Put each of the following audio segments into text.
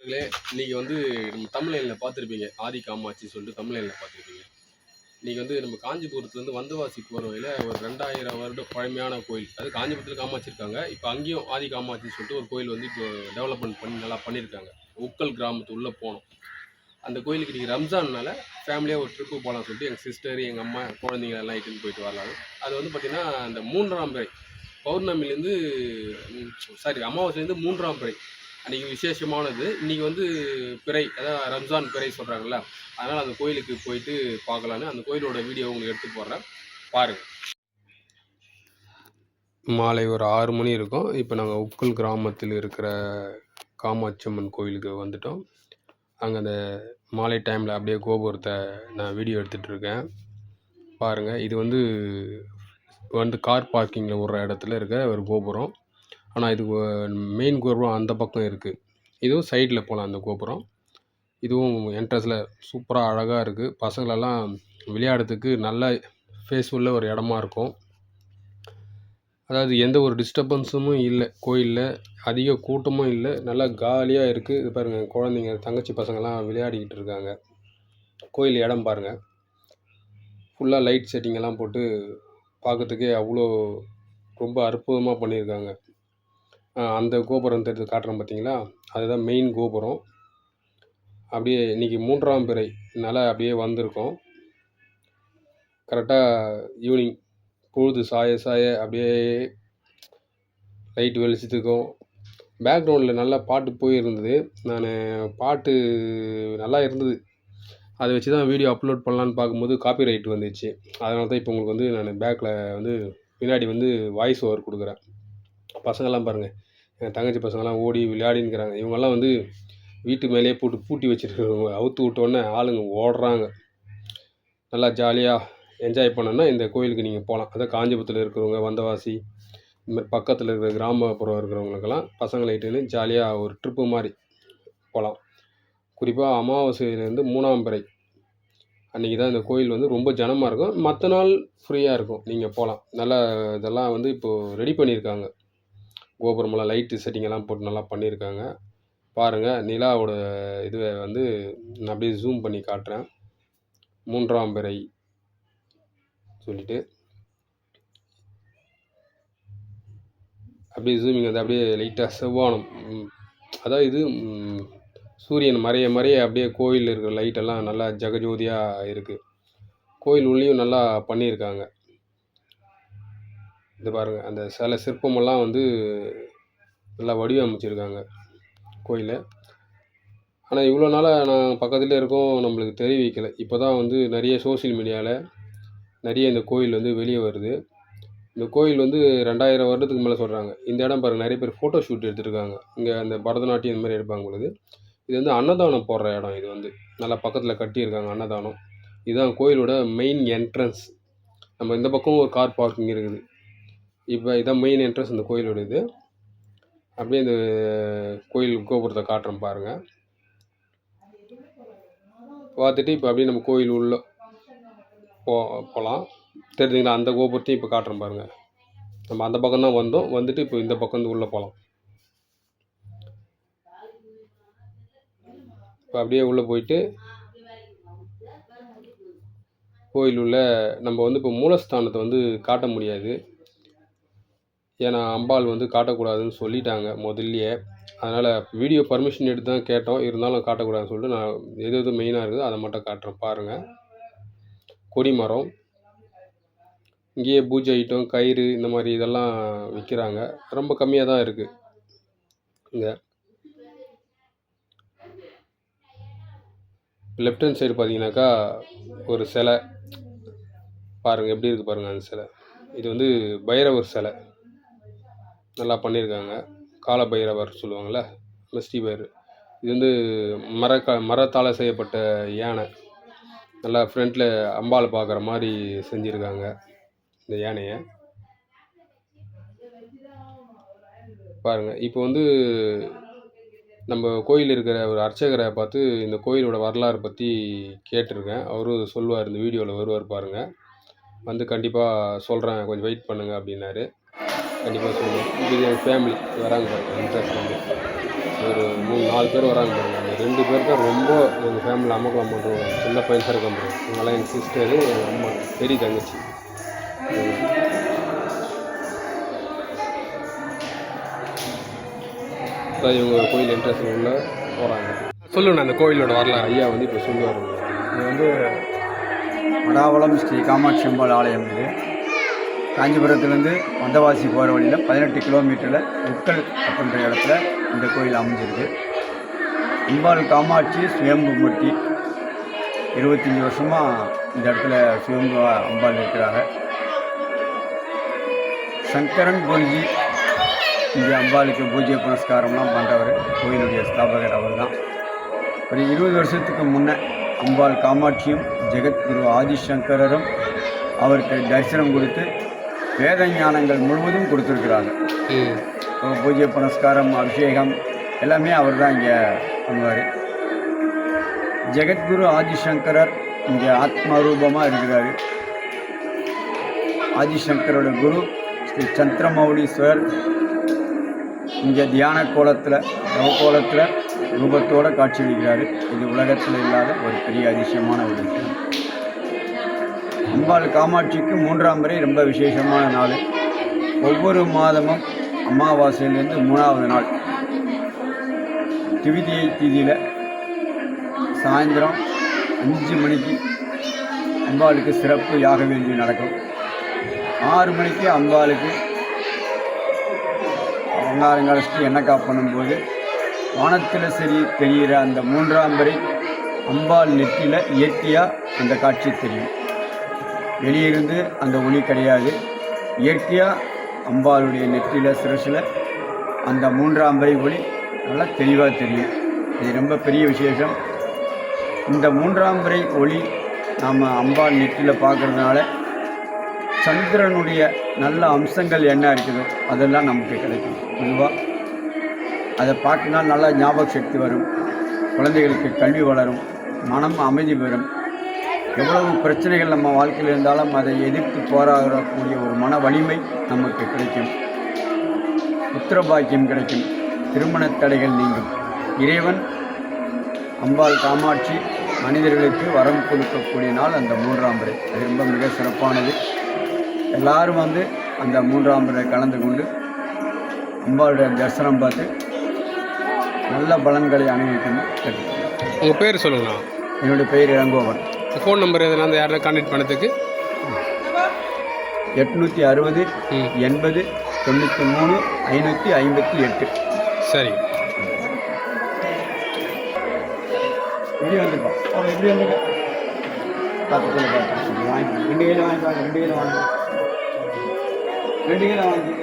நண்பர்களே, இன்னைக்கு வந்து நம்ம தமிழ்லைன்ல பார்த்துருப்பீங்க. ஆதி காமாட்சி சொல்லிட்டு தமிழ்லைன்ல பார்த்துருப்பீங்க. இன்னைக்கு வந்து நம்ம காஞ்சிபுரத்துலேருந்து வந்தவாசி போகிற வழியில ஒரு 2000 வருடம் பழமையான கோயில். அது காஞ்சிபுரத்தில் காமாட்சி இருக்காங்க. இப்போ அங்கேயும் ஆதி காமாட்சின்னு சொல்லிட்டு ஒரு கோயில் வந்து இப்போ டெவலப்மெண்ட் பண்ணி நல்லா பண்ணியிருக்காங்க. உக்கல் கிராமத்து உள்ளே போனோம். அந்த கோயிலுக்கு இன்றைக்கி ரம்ஜான்னால ஃபேமிலியாக ஒரு ட்ரிப்பு போகலான்னு சொல்லிட்டு எங்கள் சிஸ்டர், எங்கள் அம்மா, குழந்தைங்க எல்லாம் இட்டுன்னு போயிட்டு வரலாம். அது வந்து பார்த்திங்கன்னா அந்த 3ஆம் பிறை பௌர்ணமிலேருந்து அமாவாசைலேருந்து 3ஆம் பிறை அன்றைக்கி விசேஷமானது. இன்றைக்கி வந்து பிறை, அதாவது ரம்ஜான் பிறை சொல்கிறாங்கல்ல, அதனால் அந்த கோயிலுக்கு போயிட்டு பார்க்கலான்னு அந்த கோயிலோட வீடியோ உங்களுக்கு எடுத்து போடுறேன், பாருங்கள். மாலை ஒரு 6 மணி இருக்கும். இப்போ நாங்கள் உக்கல் கிராமத்தில் இருக்கிற காமாட்சி அம்மன் கோயிலுக்கு வந்துட்டோம். அங்கே அந்த மாலை டைமில் அப்படியே கோபுரத்தை நான் வீடியோ எடுத்துகிட்ருக்கேன், பாருங்கள். இது வந்து கார் பார்க்கிங்கில் ஒரு இடத்துல இருக்க ஒரு கோபுரம். ஆனால் இது மெயின் கோபுரம் அந்த பக்கம் இருக்குது. இதுவும் சைடில் போகலாம் அந்த கோபுரம். இதுவும் என்ட்ரன்ஸில் சூப்பராக அழகாக இருக்குது. பசங்களெல்லாம் விளையாடுறதுக்கு நல்ல ஃபேஸ்ஃபுல்ல ஒரு இடமா இருக்கும். அதாவது எந்த ஒரு டிஸ்டர்பன்ஸும் இல்லை கோயிலில், அதிக கூட்டமும் இல்லை, நல்லா காலியாக இருக்குது. இது பாருங்கள், குழந்தைங்க தங்கச்சி பசங்கள்லாம் விளையாடிக்கிட்டு இருக்காங்க. கோயில் இடம் பாருங்கள், ஃபுல்லாக லைட் செட்டிங்கெல்லாம் போட்டு பார்க்கறதுக்கே அவ்வளோ ரொம்ப அற்புதமாக பண்ணியிருக்காங்க. அந்த கோபுரம் தெரிஞ்சு காட்டுறேன் பார்த்தீங்களா, அதுதான் மெயின் கோபுரம். அப்படியே இன்றைக்கி 3ஆம் பிறைனால அப்படியே வந்திருக்கோம். கரெக்டாக ஈவினிங் பொழுது சாய சாய அப்படியே லைட் வெளிச்சத்துக்கும் பேக்ரவுண்டில் நல்லா பாட்டு போயிருந்தது. நான் பாட்டு நல்லா இருந்தது, அதை வச்சு தான் வீடியோ அப்லோட் பண்ணலான்னு பார்க்கும்போது காப்பி ரைட் வந்துச்சு. அதனால தான் இப்போ உங்களுக்கு வந்து நான் பேக்கில் வந்து பின்னாடி வந்து வாய்ஸ் ஓவர் கொடுக்குறேன். பசங்கள்லாம் பாருங்கள், என் தங்கச்சி பசங்கள்லாம் ஓடி விளையாடின்னுக்கிறாங்க. இவங்கெல்லாம் வந்து வீட்டு மேலேயே போட்டு பூட்டி வச்சுருக்கிறவங்க, அவுத்து விட்டோன்னே ஆளுங்க ஓடுறாங்க. நல்லா ஜாலியாக என்ஜாய் பண்ணணுன்னா இந்த கோயிலுக்கு நீங்கள் போகலாம். அதான் காஞ்சிபுரத்தில் இருக்கிறவங்க, வந்தவாசி, இந்த மாதிரி பக்கத்தில் இருக்கிற கிராமப்புறம் இருக்கிறவங்களுக்கெல்லாம் பசங்களை இட்டுன்னு ஜாலியாக ஒரு ட்ரிப்பு மாதிரி போகலாம். குறிப்பாக அமாவாசையிலேருந்து 3ஆம் பிறை அன்றைக்கி தான் இந்த கோயில் வந்து ரொம்ப ஜனமாக இருக்கும். மற்ற நாள் ஃப்ரீயாக இருக்கும், நீங்கள் போகலாம். நல்லா இதெல்லாம் வந்து இப்போது ரெடி பண்ணியிருக்காங்க. கோபுரமெல்லாம் லைட்டு செட்டிங்கெல்லாம் போட்டு நல்லா பண்ணியிருக்காங்க. பாருங்கள், நிலாவோட இதுவை வந்து நான் அப்படியே ஜூம் பண்ணி காட்டுறேன். 3ஆம் பிறை சொல்லிட்டு அப்படியே ஜூமிங் வந்து அப்படியே லைட்டாக செவ்வானம், அதாவது இது சூரியன் மறைய மறைய அப்படியே கோயிலில் இருக்கிற லைட்டெல்லாம் நல்லா ஜெகஜோதியாக இருக்குது. கோயில் உள்ளேயும் நல்லா பண்ணியிருக்காங்க. இது பாருங்கள், அந்த சில சிற்பமெல்லாம் வந்து நல்லா வடிவமைச்சிருக்காங்க கோயிலை. ஆனால் இவ்வளோ நாளாக நான் பக்கத்துலேயே இருக்கோம், நம்மளுக்கு தெரிவிக்கலை. இப்போ தான் வந்து நிறைய சோசியல் மீடியாவில் நிறைய இந்த கோயில் வந்து வெளியே வருது. இந்த கோயில் வந்து 2000 வருடத்துக்கு மேலே சொல்கிறாங்க. இந்த இடம் பாருங்கள், நிறைய பேர் ஃபோட்டோ ஷூட் எடுத்துருக்காங்க. இங்கே அந்த பரதநாட்டியம் இந்த மாதிரி எடுப்பாங்க பொழுது. இது வந்து அன்னதானம் போடுற இடம். இது வந்து நல்லா பக்கத்தில் கட்டியிருக்காங்க அன்னதானம். இதுதான் கோயிலோட மெயின் என்ட்ரன்ஸ். நம்ம இந்த பக்கம் ஒரு கார் பார்க்கிங் இருக்குது. இப்போ இதான் மெயின் என்ட்ரன்ஸ் இந்த கோயிலோட. இது அப்படியே இந்த கோயில் கோபுரத்தை காட்டுறோம் பாருங்கள். பார்த்துட்டு இப்போ அப்படியே நம்ம கோயில் உள்ள போகலாம். தெரிஞ்சுங்களா, அந்த கோபுரத்தையும் இப்போ காட்டுறோம் பாருங்கள். நம்ம அந்த பக்கம் தான் வந்தோம், வந்துட்டு இப்போ இந்த பக்கம் வந்து உள்ளே போகலாம். இப்போ அப்படியே உள்ளே போயிட்டு கோயில் உள்ள நம்ம வந்து இப்போ மூலஸ்தானத்தை வந்து காட்ட முடியாது. ஏன்னா அம்பாள் வந்து காட்டக்கூடாதுன்னு சொல்லிட்டாங்க முதல்லையே. அதனால் வீடியோ பர்மிஷன் எடுத்து தான் கேட்டோம், இருந்தாலும் காட்டக்கூடாதுன்னு சொல்லிட்டு நான் எது எது மெயினாக இருக்குதோ அதை மட்டும் காட்டுறேன் பாருங்கள். கொடிமரம், இங்கேயே பூஜை ஐட்டம், கயிறு, இந்த மாதிரி இதெல்லாம் விற்கிறாங்க. ரொம்ப கம்மியாக தான் இருக்குது இங்கே. லெஃப்ட் ஹேண்ட் சைடு பார்த்தீங்கன்னாக்கா ஒரு சிலை பாருங்கள், எப்படி இருக்குது பாருங்கள் அந்த சிலை. இது வந்து பைரவர் சிலை, நல்லா பண்ணியிருக்காங்க. கால பைரவர் சொல்லுவாங்கள்ல, மிஸ்டி பைரவர். இது வந்து மரத்தால் செய்யப்பட்ட யானை. நல்லா ஃப்ரண்ட்டில் அம்பாள் பார்க்குற மாதிரி செஞ்சுருக்காங்க இந்த யானையை பாருங்கள். இப்போ வந்து நம்ம கோயில் இருக்கிற ஒரு அர்ச்சகரை பார்த்து இந்த கோயிலோட வரலாறு பற்றி கேட்டிருக்கேன். அவரும் சொல்லுவார், இந்த வீடியோவில் வருவார் பாருங்கள். வந்து கண்டிப்பாக சொல்கிறேன், கொஞ்சம் வெயிட் பண்ணுங்கள் அப்படின்னாரு. கண்டிப்பாக சொல்லுவேன். இது என் ஃபேமிலி வராங்க பாருங்கள், இன்ட்ரெஸ்ட் வந்து ஒரு 3-4 பேர் வராங்க பாருங்க. அந்த 2 பேர் தான் ரொம்ப எங்கள் ஃபேமிலியில் அமக்கலம் பண்ணுறவங்க. சின்ன பையன் சார் இருக்காங்க பாருங்க. இவங்கெல்லாம் எங்கள் சிஸ்டரு, எங்கள் அம்மா, பெரிய தங்கச்சி. இப்போ இவங்க கோயில் என்ட்ரன்ஸ் உள்ள போகிறாங்க. சொல்லுண்ணா அந்த கோயிலோட வரலாறு. ஐயா வந்து இப்போ சொல்லுவார். இது வந்து மடாவளம் ஸ்ரீ காமாட்சி அம்பாள் ஆலயம். இது காஞ்சிபுரத்துலேருந்து வந்தவாசி போகிற வழியில் 18 கிலோமீட்டரில் உக்கல் அப்படின்ற இடத்துல இந்த கோயில் அமைஞ்சிருக்கு. அம்பாள் காமாட்சி சுயம்பு மூர்த்தி. 25 வருஷமாக இந்த இடத்துல சுயம்பு அம்பாள் இருக்கிறாங்க. சங்கரன் குருஜி இங்கே அம்பாளுக்கு பூஜை புனஸ்காரம்லாம் பண்ணுறவர், கோயிலுடைய ஸ்தாபகர் அவர் தான். ஒரு 20 வருஷத்துக்கு முன்னே அம்பாள் காமாட்சியும் ஜெகத்குரு ஆதிசங்கரரும் அவருக்கு தரிசனம் கொடுத்து வேத ஞானங்கள் முழுவதும் கொடுத்துருக்குறாங்க. பூஜை புனஸ்காரம், அபிஷேகம் எல்லாமே அவர் தான் இங்கே பண்ணுவார். ஜெகத்குரு ஆதிசங்கரர் இங்கே ஆத்மரூபமாக இருக்கிறார். ஆதிசங்கரோட குரு ஸ்ரீ சந்திரமௌலீஸ்வரர் இங்கே தியான கோலத்தில், நவகோலத்தில் ரூபத்தோடு காட்சியளிக்கிறார். இது உலகத்தில் இல்லாத ஒரு பெரிய அதிசயமான ஒரு விஷயம். அம்பாள் காமாட்சிக்கு 3ஆம் பிறை ரொம்ப விசேஷமான நாள். ஒவ்வொரு மாதமும் அமாவாசையிலேருந்து 3ஆவது நாள் திவிதியை திதியில் சாயந்தரம் 5 மணிக்கு அம்பாளுக்கு சிறப்பு யாக வேள்வி நடக்கும். 6 மணிக்கு அம்பாளுக்கு அலங்காரங்களுக்கு எண்ணெய் காப்பணும்போது வானத்தில் சரி தெரிகிற அந்த 3ஆம் பிறை அம்பாள் நெற்றியில் இயற்கையாக அந்த காட்சி தெரியும். வெளியிருந்து அந்த ஒளி கிடையாது. இயற்கையாக அம்பாளுடைய நெற்றியில் சிரசில் அந்த 3ஆம் பிறை ஒளி நல்லா தெளிவாக தெரியும். இது ரொம்ப பெரிய விசேஷம். இந்த 3ஆம் பிறை ஒளி நாம் அம்பாள் நெற்றியில் பார்க்குறதுனால சந்திரனுடைய நல்ல அம்சங்கள் என்ன இருக்குதோ அதெல்லாம் நமக்கு கிடைக்கும். பொதுவாக அதை பார்க்கனால நல்லா ஞாபக சக்தி வரும், குழந்தைகளுக்கு கல்வி வளரும், மனம் அமைதி பெறும். எவ்வளவு பிரச்சனைகள் நம்ம வாழ்க்கையில் இருந்தாலும் அதை எதிர்த்து போராடக்கூடிய ஒரு மன வலிமை நமக்கு கிடைக்கும். புத்திர பாக்கியம் கிடைக்கும், திருமண தடைகள் நீங்கும். இறைவன் அம்பாள் காமாட்சி மனிதர்களுக்கு வரம் கொடுக்கக்கூடிய நாள் அந்த 3ஆம் பிறை. அது ரொம்ப மிக சிறப்பானது. எல்லாரும் வந்து அந்த 3ஆம் பிறை கலந்து கொண்டு அம்பாளுடைய தரிசனம் பார்த்து நல்ல பலன்களை அனுபவிக்கணும். உங்கள் பேர் சொல்லுங்கண்ணா. என்னுடைய பெயர் இளங்கோவன். ஃபோன் நம்பர் எதனா அந்த யாரை கான்டாக்ட் பண்ணதுக்கு? 860 80 93 558. சரி, இப்படி வந்துப்பா. அவர் எப்படி வந்துங்க பார்த்து பார்த்து வாங்கி 2 கிலோ வாங்கிப்பாங்க. 2 கிலோ வாங்கி 2 கிலோ வாங்கிக்க.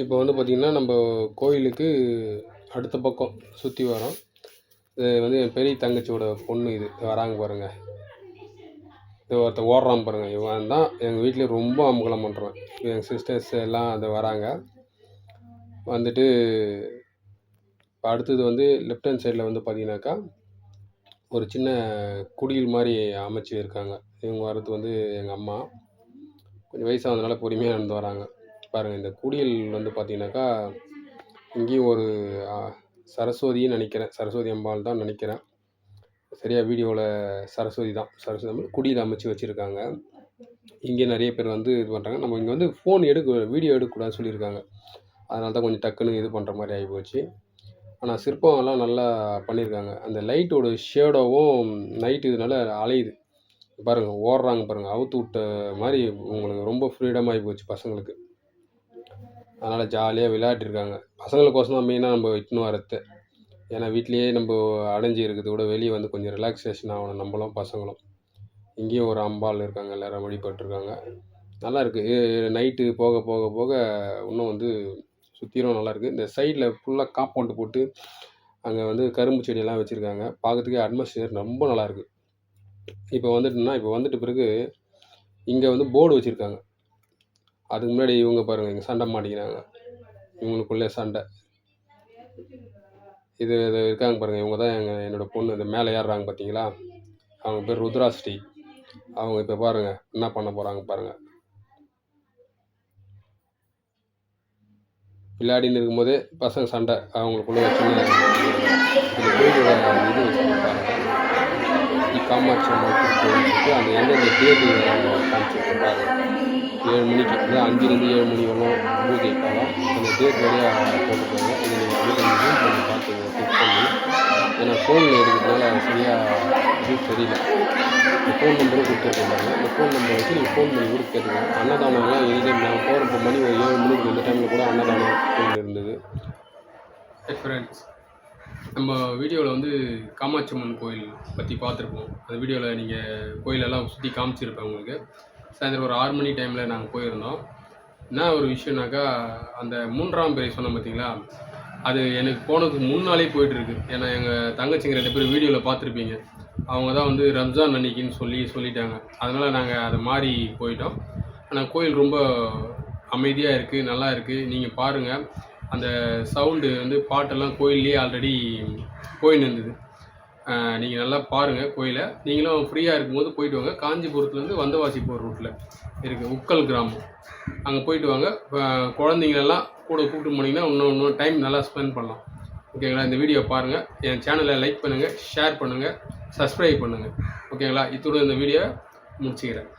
இப்போ வந்து பார்த்திங்கன்னா நம்ம கோயிலுக்கு அடுத்த பக்கம் சுற்றி வரோம். இது வந்து என் பெரிய தங்கச்சியோட பொண்ணு. இது வராங்க பாருங்கள். இது ஒருத்தர் ஓடுறான் பாருங்கள். இவன் தான் எங்கள் வீட்டில் ரொம்ப அமங்கலம் பண்ணுறான். எங்கள் சிஸ்டர்ஸ் எல்லாம் அது வராங்க. வந்துட்டு இப்போ அடுத்தது வந்து லெஃப்ட் ஹேண்ட் சைடில் வந்து பார்த்திங்கனாக்கா ஒரு சின்ன குடில் மாதிரி அமைச்சு இருக்காங்க. இவங்க வர்றது வந்து எங்கள் அம்மா. கொஞ்சம் வயசானதுனால பொறுமையாக நடந்து வராங்க பாருங்கள். இந்த குடியல் வந்து பார்த்திங்கனாக்கா இங்கேயும் ஒரு சரஸ்வதின்னு நினைக்கிறேன், சரஸ்வதி அம்பாள் தான் நினைக்கிறேன். சரியாக வீடியோவில் சரஸ்வதி தான், சரஸ்வதி குடியில் அமைச்சு வச்சுருக்காங்க. இங்கே நிறைய பேர் வந்து இது பண்ணுறாங்க. நம்ம இங்கே வந்து ஃபோன் வீடியோ எடுக்கக்கூடாதுன்னு சொல்லியிருக்காங்க. அதனால தான் கொஞ்சம் டக்குன்னு இது பண்ணுற மாதிரி ஆகிப்போச்சு. ஆனால் சிற்பம்லாம் நல்லா பண்ணியிருக்காங்க. அந்த லைட்டோட ஷேடோவும் நைட்டு இதனால அலையுது பாருங்கள். ஓடுறாங்க பாருங்கள். அவுத்து விட்ட மாதிரி உங்களுக்கு ரொம்ப ஃப்ரீடமாகி போச்சு பசங்களுக்கு. அதனால் ஜாலியாக விளையாடிருக்காங்க. பசங்களுக்கோசம் தான் மெயினாக நம்ம இட்டுன்னு வரது. ஏன்னா வீட்லேயே நம்ம அடைஞ்சி இருக்கிறத விட வெளியே வந்து கொஞ்சம் ரிலாக்ஸேஷன் ஆகணும் நம்மளும் பசங்களும். இங்கேயும் ஒரு அம்பாள் இருக்காங்க, எல்லோரும் வழிபட்டுருக்காங்க. நல்லா இருக்குது. நைட்டு போக போக போக இன்னும் வந்து சுற்றிலும் நல்லாயிருக்கு. இந்த சைடில் ஃபுல்லாக காம்பவுண்டு போட்டு அங்கே வந்து கரும்பு செடியெல்லாம் வச்சுருக்காங்க. பார்க்கறதுக்கே அட்மாஸ்பியர் ரொம்ப நல்லாயிருக்கு. இப்போ வந்துட்ட பிறகு இங்கே வந்து போர்டு வச்சுருக்காங்க. அதுக்கு முன்னாடி இவங்க பாருங்கள், இங்கே சண்டை மாட்டிக்கிறாங்க. இவங்களுக்குள்ளே சண்டை. இது இருக்காங்க பாருங்கள், இவங்க தான் என்னோடய பொண்ணு. இந்த மேலே ஏறுறாங்க பார்த்தீங்களா, அவங்க பேர் ருத்ராஸ்ரீ. அவங்க இப்போ பாருங்கள் என்ன பண்ண போகிறாங்க பாருங்கள். விளையாடின்னு இருக்கும்போதே பசங்க சண்டை. அவங்களுக்குள்ள சின்ன இந்த கோயிலோட இது வச்சுருக்காங்க பாருங்கள். காமாட்சி அம்மன் கோயிலுக்கு அந்த எந்தெந்த தேதி காமிச்சிருக்காங்க. 7 மணிக்கு, அதாவது 5லேருந்து 7 மணி வரலாம் பூஜை காலம். அந்த டேட் வழியாக போட்டுருக்காங்க. இதை நீங்கள் வீட்டில் பண்ணி பார்த்துங்க, கிளிக் பண்ணி. ஏன்னா ஃபோனில் எடுக்கிறதுனால சரியாக இது தெரியல. இந்த ஃபோன் நம்பரும் கொடுத்துருக்காங்க. இந்த ஃபோன் நம்பரை வச்சு நீங்கள் ஃபோன் பண்ணி கூட கேட்டுக்கோங்க. அன்னதானம்லாம் எதுவும் நாங்கள் போகிறப்ப மணி ஒரு 7 மணிக்கு இந்த டைமில் கூட அன்னதானம் கோயில் இருந்தது. ஃப்ரெண்ட்ஸ், நம்ம வீடியோவில் வந்து காமாட்சி அம்மன் கோயில் பற்றி பார்த்துருப்போம். அந்த வீடியோவில் நீங்கள் கோயிலெல்லாம் சுற்றி காமிச்சிருப்பேன் உங்களுக்கு. சாயந்தரம் ஒரு 6 மணி டைமில் நாங்கள் போயிருந்தோம். என்ன ஒரு விஷயம்னாக்கா, அந்த 3ஆம் பிறை சொன்னோம் பார்த்தீங்களா, அது எனக்கு போனதுக்கு முன்னாலே போயிட்டுருக்கு. ஏன்னா எங்கள் தங்கச்சிங்க 2 பேர் வீடியோவில் பார்த்துருப்பீங்க. அவங்க தான் வந்து ரம்ஜான் அன்னைக்குன்னு சொல்லிட்டாங்க. அதனால் நாங்கள் அதை மாறி போயிட்டோம். ஆனால் கோயில் ரொம்ப அமைதியாக இருக்குது, நல்லா இருக்குது. நீங்கள் பாருங்கள், அந்த சவுண்டு வந்து பாட்டெல்லாம் கோயிலே ஆல்ரெடி போயின்னு இருந்தது. நீங்கள் நல்லா பாருங்கள் கோயிலை. நீங்களும் ஃப்ரீயாக இருக்கும்போது போயிட்டு வாங்க. காஞ்சிபுரத்துலேருந்து வந்தவாசி போகிற ரூட்டில் இருக்குது உக்கல் கிராமம். அங்கே போயிட்டு வாங்க. குழந்தைங்களெல்லாம் கூட கூப்பிட்டு போனீங்கன்னா இன்னும் டைம் நல்லா ஸ்பெண்ட் பண்ணலாம். ஓகேங்களா? இந்த வீடியோ பாருங்கள். என் சேனலை லைக் பண்ணுங்கள், ஷேர் பண்ணுங்கள், சப்ஸ்கிரைப் பண்ணுங்கள். ஓகேங்களா? இத்தோடு இந்த வீடியோவை முடிச்சுக்கிறேன்.